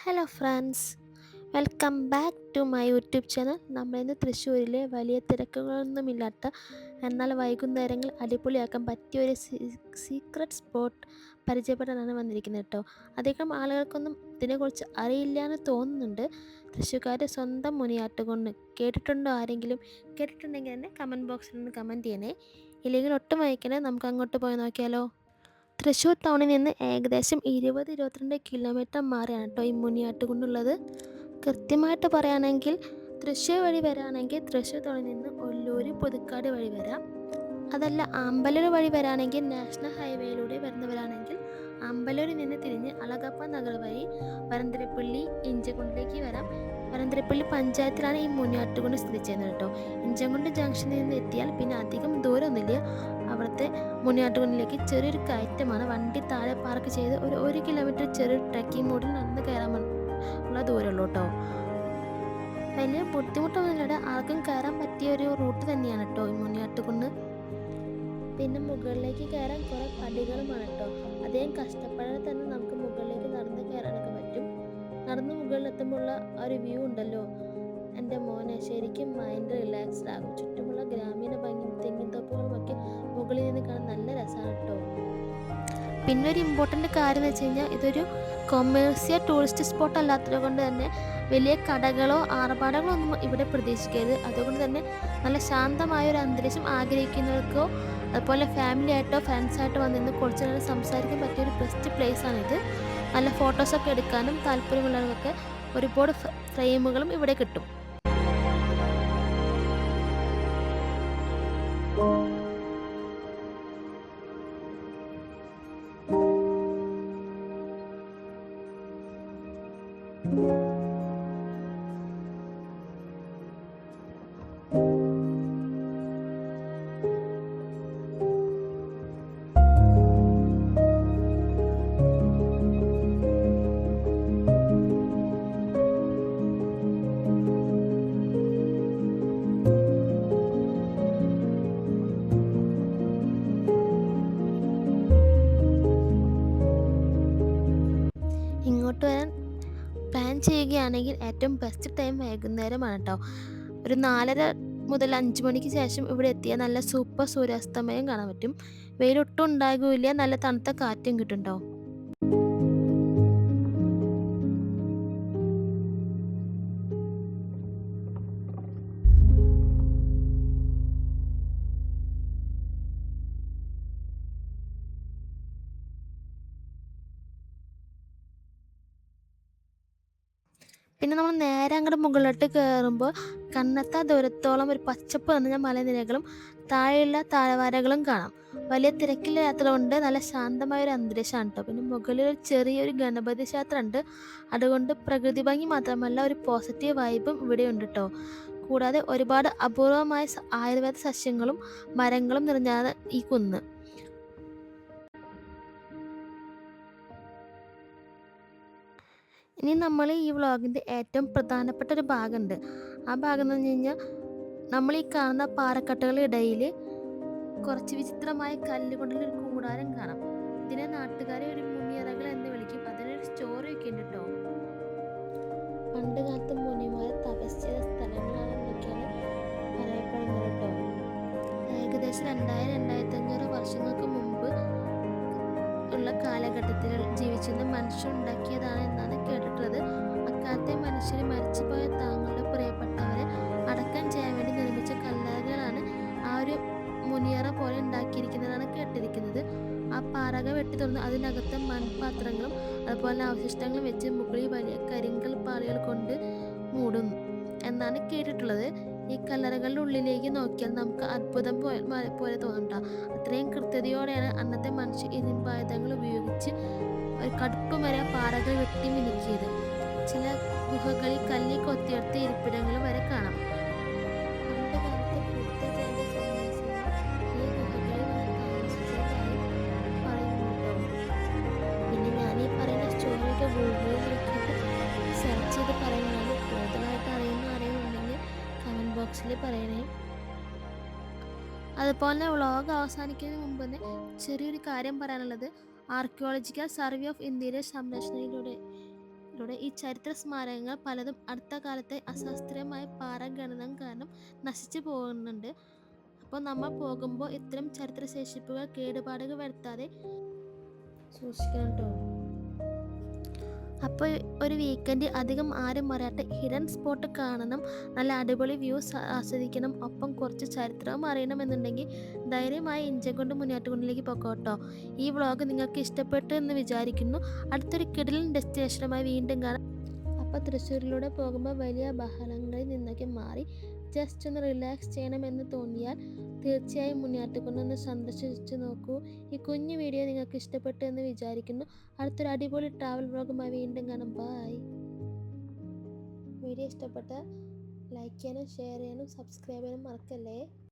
Hello friends, welcome back to my YouTube channel. നമ്മളിന്ന് തൃശ്ശൂരിലെ വലിയ തിരക്കുകളൊന്നുമില്ലാത്ത എന്നാൽ വൈകുന്നേരങ്ങൾ അടിപൊളിയാക്കാൻ പറ്റിയ ഒരു സീക്രട്ട് സ്പോട്ട് പരിചയപ്പെടാനാണ് വന്നിരിക്കുന്നത് കേട്ടോ. അധികം ആളുകൾക്കൊന്നും ഇതിനെക്കുറിച്ച് അറിയില്ല എന്ന് തോന്നുന്നുണ്ട്. തൃശ്ശൂർക്കാരുടെ സ്വന്തം മുനിയാട്ടുകുന്ന് കേട്ടിട്ടുണ്ടോ? ആരെങ്കിലും കേട്ടിട്ടുണ്ടെങ്കിൽ തന്നെ കമൻറ്റ് ബോക്സിൽ നിന്ന് കമൻറ്റ് ചെയ്യണേ. ഇല്ലെങ്കിൽ ഒട്ടും വൈകണേ, നമുക്ക് അങ്ങോട്ട് പോയി നോക്കിയാലോ. തൃശ്ശൂർ ടൗണിൽ നിന്ന് ഏകദേശം 20-22 കിലോമീറ്റർ മാറിയാണ് കേട്ടോ ഈ മുനിയാട്ടുകുന്നുള്ളത്. കൃത്യമായിട്ട് പറയുകയാണെങ്കിൽ തൃശ്ശൂർ വഴി വരാണെങ്കിൽ തൃശ്ശൂർ ടൗണിൽ നിന്ന് ഒല്ലൂർ പുതുക്കാട് വഴി വരാം. അതല്ല അമ്പലൂർ വഴി വരാണെങ്കിൽ നാഷണൽ ഹൈവേയിലൂടെ വരുന്നവരാണെങ്കിൽ അമ്പലൂരിൽ നിന്ന് തിരിഞ്ഞ് അളഗപ്പ നഗർ വഴി വരന്തരപ്പള്ളി ഇഞ്ചകുണ്ടിലേക്ക് വരാം. വരന്തരപ്പള്ളി പഞ്ചായത്തിലാണ് ഈ മുനിയാട്ടുകുന്ന് സ്ഥിതി ചെയ്യുന്നത് കേട്ടോ. ഇഞ്ചകുണ്ട് ജംഗ്ഷനിൽ നിന്ന് എത്തിയാൽ പിന്നെ അധികം ദൂരമൊന്നുമില്ല. അവിടുത്തെ മുനിയാട്ടുകുന്നിലേക്ക് ചെറിയൊരു കയറ്റമാണ്. വണ്ടി താഴെ പാർക്ക് ചെയ്ത് ഒരു കിലോമീറ്റർ ചെറിയൊരു ട്രക്കിംഗ് മോഡിൽ നടന്ന് കയറാൻ ഉള്ള ദൂരമുള്ളൂ കേട്ടോ. വലിയ ബുദ്ധിമുട്ടൊന്നുമില്ലാതെ ആർക്കും കയറാൻ പറ്റിയ ഒരു റൂട്ട് തന്നെയാണ് കേട്ടോ ഈ മുനിയാട്ടുകുന്ന്. പിന്നെ മുകളിലേക്ക് കയറാൻ കുറേ പടികളുമാണ് കേട്ടോ. അധികം കഷ്ടപ്പെടാതെ തന്നെ നമുക്ക് മുകളിലേക്ക് നടന്ന് കയറാനൊക്കെ പറ്റും. നടന്ന് മുകളിലെത്തുമ്പോഴുള്ള ആ ഒരു വ്യൂ ഉണ്ടല്ലോ, എൻ്റെ മോനെ, ശരിക്കും മൈൻഡ് റിലാക്സ്ഡ് ആകും. ചുറ്റുമുള്ള ഗ്രാമീണ ഭംഗി തെങ്ങിൻ തോപ്പുകളുമൊക്കെ മുകളിൽ നിന്ന് കാണാൻ നല്ല രസമാണ് കേട്ടോ. പിന്നെ ഒരു ഇമ്പോർട്ടൻ്റ് കാര്യം എന്ന് വെച്ച് കഴിഞ്ഞാൽ ഇതൊരു കൊമേഴ്സ്യൽ ടൂറിസ്റ്റ് സ്പോട്ട് അല്ലാത്തത് കൊണ്ട് തന്നെ വലിയ കടകളോ ആർഭാടങ്ങളോ ഒന്നും ഇവിടെ പ്രതീക്ഷിക്കരുത്. അതുകൊണ്ട് തന്നെ നല്ല ശാന്തമായ ഒരു അന്തരീക്ഷം ആഗ്രഹിക്കുന്നവർക്കോ അതുപോലെ ഫാമിലി ആയിട്ടോ ഫ്രണ്ട്സായിട്ടോ വന്നിരുന്ന് കുറച്ച് നേരം സംസാരിക്കാൻ പറ്റിയ ഒരു ബെസ്റ്റ് പ്ലേസ് ആണിത്. നല്ല ഫോട്ടോസൊക്കെ എടുക്കാനും താല്പര്യമുള്ളവർക്കൊക്കെ ഒരുപാട് ഫ്രെയിമുകളും ഇവിടെ കിട്ടും. ഇങ്ങോട്ട് വരാൻ പ്ലാൻ ചെയ്യുകയാണെങ്കിൽ ഏറ്റവും ബെസ്റ്റ് ടൈം വൈകുന്നേരമാണ് കേട്ടോ. ഒരു 4:30 മുതൽ 5 മണിക്ക് ശേഷം ഇവിടെ എത്തിയാൽ നല്ല സൂപ്പർ സൂര്യാസ്തമയം കാണാൻ പറ്റും. വെയിലൊട്ടും ഉണ്ടാകില്ല, നല്ല തണുത്ത കാറ്റും കിട്ടും കേട്ടോ. പിന്നെ നമ്മൾ നേരെ അങ്ങോട്ട് മുകളിലോട്ട് കയറുമ്പോൾ കണ്ണെത്താ ദൂരത്തോളം ഒരു പച്ചപ്പ് നിറഞ്ഞ മലനിരകളും താഴെയുള്ള താഴ്വാരകളും കാണാം. വലിയ തിരക്കില്ല യാത്ര കൊണ്ട് നല്ല ശാന്തമായ ഒരു അന്തരീക്ഷമാണ് കേട്ടോ. പിന്നെ മുകളിൽ ഒരു ചെറിയൊരു ഗണപതി ക്ഷേത്രം ഉണ്ട്. അതുകൊണ്ട് പ്രകൃതി ഭംഗി മാത്രമല്ല ഒരു പോസിറ്റീവ് വൈബും ഇവിടെ ഉണ്ട് കേട്ടോ. കൂടാതെ ഒരുപാട് അപൂർവമായ ആയുർവേദ സസ്യങ്ങളും മരങ്ങളും നിറഞ്ഞാണ് ഈ കുന്ന്. ഇനി നമ്മൾ ഈ വ്ളോഗിൻ്റെ ഏറ്റവും പ്രധാനപ്പെട്ട ഒരു ഭാഗമുണ്ട്. ആ ഭാഗം എന്ന് പറഞ്ഞു കഴിഞ്ഞാൽ നമ്മൾ ഈ കാണുന്ന പാറക്കെട്ടുകളുടെ ഇടയിൽ കുറച്ച് വിചിത്രമായ കല്ലുകൊണ്ടുള്ള ഒരു കൂടാരം കാണാം. ഇതിനെ നാട്ടുകാരെ ഒരു മുനിയറകൾ എന്ന് വിളിക്കും. അതിനൊരു സ്റ്റോറി ഒക്കെ ഉണ്ട് കേട്ടോ. പണ്ട് കാലത്ത് മുനിമാരെ തപസ് ചെയ്ത സ്ഥലങ്ങളാണെന്നൊക്കെയാണ് പറയപ്പെടുന്നത് കേട്ടോ. ഏകദേശം 2000-2500 വർഷങ്ങൾക്ക് മുമ്പ് ഉള്ള കാലഘട്ടത്തിൽ ജീവിച്ചിരുന്ന മനുഷ്യർ ഉണ്ടാക്കിയതാണ് എന്നാണ് കേട്ടിട്ടുള്ളത്. അക്കാലത്തെ മനുഷ്യർ മരിച്ചുപോയ തങ്ങളുടെ പ്രിയപ്പെട്ടവരെ അടക്കം ചെയ്യാൻ വേണ്ടി നിർമ്മിച്ച കല്ലറകളാണ് ആ ഒരു മുനിയറ പോലെ ഉണ്ടാക്കിയിരിക്കുന്നതാണ് കേട്ടിരിക്കുന്നത്. ആ പാറക വെട്ടി തുറന്ന് അതിനകത്ത് മൺപാത്രങ്ങളും അതുപോലെ അവശിഷ്ടങ്ങളും വെച്ച് മുകളിൽ വലിയ കരിങ്കൽ പാളികൾ കൊണ്ട് മൂടുന്നു എന്നാണ് കേട്ടിട്ടുള്ളത്. ഈ കല്ലറകളുടെ ഉള്ളിലേക്ക് നോക്കിയാൽ നമുക്ക് അത്ഭുതം പോലെ തോന്നണ്ട. അത്രയും കൃത്യതയോടെയാണ് അന്നത്തെ മനുഷ്യർ ഇരുമ്പായുധങ്ങൾ ഉപയോഗിച്ച് ഒരു കടുപ്പ് വരെ പാറകൾ വെട്ടി മിനുക്കിയത്. ചില ഗുഹകളിൽ കല്ലിൽ കൊത്തിയെടുത്ത ഇരിപ്പിടങ്ങൾ വരെ കാണാം. പണ്ട് കാലത്ത് ബുദ്ധജൈന സന്യാസിമാർ ഈ ഗുഹകളിൽ വന്ന് താമസിച്ചതായി പറയുന്നുണ്ടോ. പിന്നെ ഞാൻ ഈ പറയുന്ന സ്റ്റോറിയൊക്കെ ഗൂഗിളിൽ നോക്കിയിട്ട് സെർച്ച് ചെയ്ത് പറയുന്നതാണ്. കൂടുതലായിട്ട് അറിയുന്നുണ്ടെങ്കിൽ കമൻറ്റ് ബോക്സിൽ പറയണേ. അതുപോലെ വ്ളോഗ് അവസാനിക്കുന്നതിന് മുമ്പ് തന്നെ ചെറിയൊരു കാര്യം പറയാനുള്ളത്, ആർക്കിയോളജിക്കൽ സർവേ ഓഫ് ഇന്ത്യയുടെ സംരക്ഷണയിലൂടെ നമ്മുടെ ഈ ചരിത്ര സ്മാരകങ്ങൾ പലതും അടുത്ത കാലത്തെ അശാസ്ത്രീയമായ പാറഖനനം കാരണം നശിച്ചു പോകുന്നുണ്ട്. അപ്പോൾ നമ്മൾ പോകുമ്പോൾ ഇത്തരം ചരിത്ര ശേഷിപ്പുകൾ കേടുപാടുകൾ വരുത്താതെ സൂക്ഷിക്കണം കേട്ടോ. അപ്പോൾ ഒരു വീക്കെൻഡ് അധികം ആരും അറിയാത്ത ഹിഡൻ സ്പോട്ട് കാണണം, നല്ല അടിപൊളി വ്യൂസ് ആസ്വദിക്കണം, ഒപ്പം കുറച്ച് ചരിത്രവും അറിയണമെന്നുണ്ടെങ്കിൽ ധൈര്യമായി ഇഞ്ചം കൊണ്ട് മുന്നോട്ടുകൊണ്ടിലേക്ക് പോക്കോട്ടോ. ഈ വ്ളോഗ് നിങ്ങൾക്ക് ഇഷ്ടപ്പെട്ടു എന്ന് വിചാരിക്കുന്നു. അടുത്തൊരു കിടിലൻ ഡെസ്റ്റിനേഷനുമായി വീണ്ടും കാണാം. അപ്പോൾ തൃശ്ശൂരിലൂടെ പോകുമ്പോൾ വലിയ ബഹളങ്ങളിൽ നിന്നൊക്കെ മാറി ജസ്റ്റ് ഒന്ന് റിലാക്സ് ചെയ്യണമെന്ന് തോന്നിയാൽ തീർച്ചയായും മുന്നോട്ട് കൊണ്ടൊന്ന് സന്ദർശിച്ച് നോക്കൂ. ഈ കുഞ്ഞു വീഡിയോ നിങ്ങൾക്ക് ഇഷ്ടപ്പെട്ടു എന്ന് വിചാരിക്കുന്നു. അടുത്തൊരു അടിപൊളി ട്രാവൽ വ്ളോഗുമായി വീണ്ടും കാണാം. ബൈ. വീഡിയോ ഇഷ്ടപ്പെട്ട ലൈക്ക് ചെയ്യാനും ഷെയർ ചെയ്യാനും സബ്സ്ക്രൈബ് ചെയ്യാനും മറക്കല്ലേ.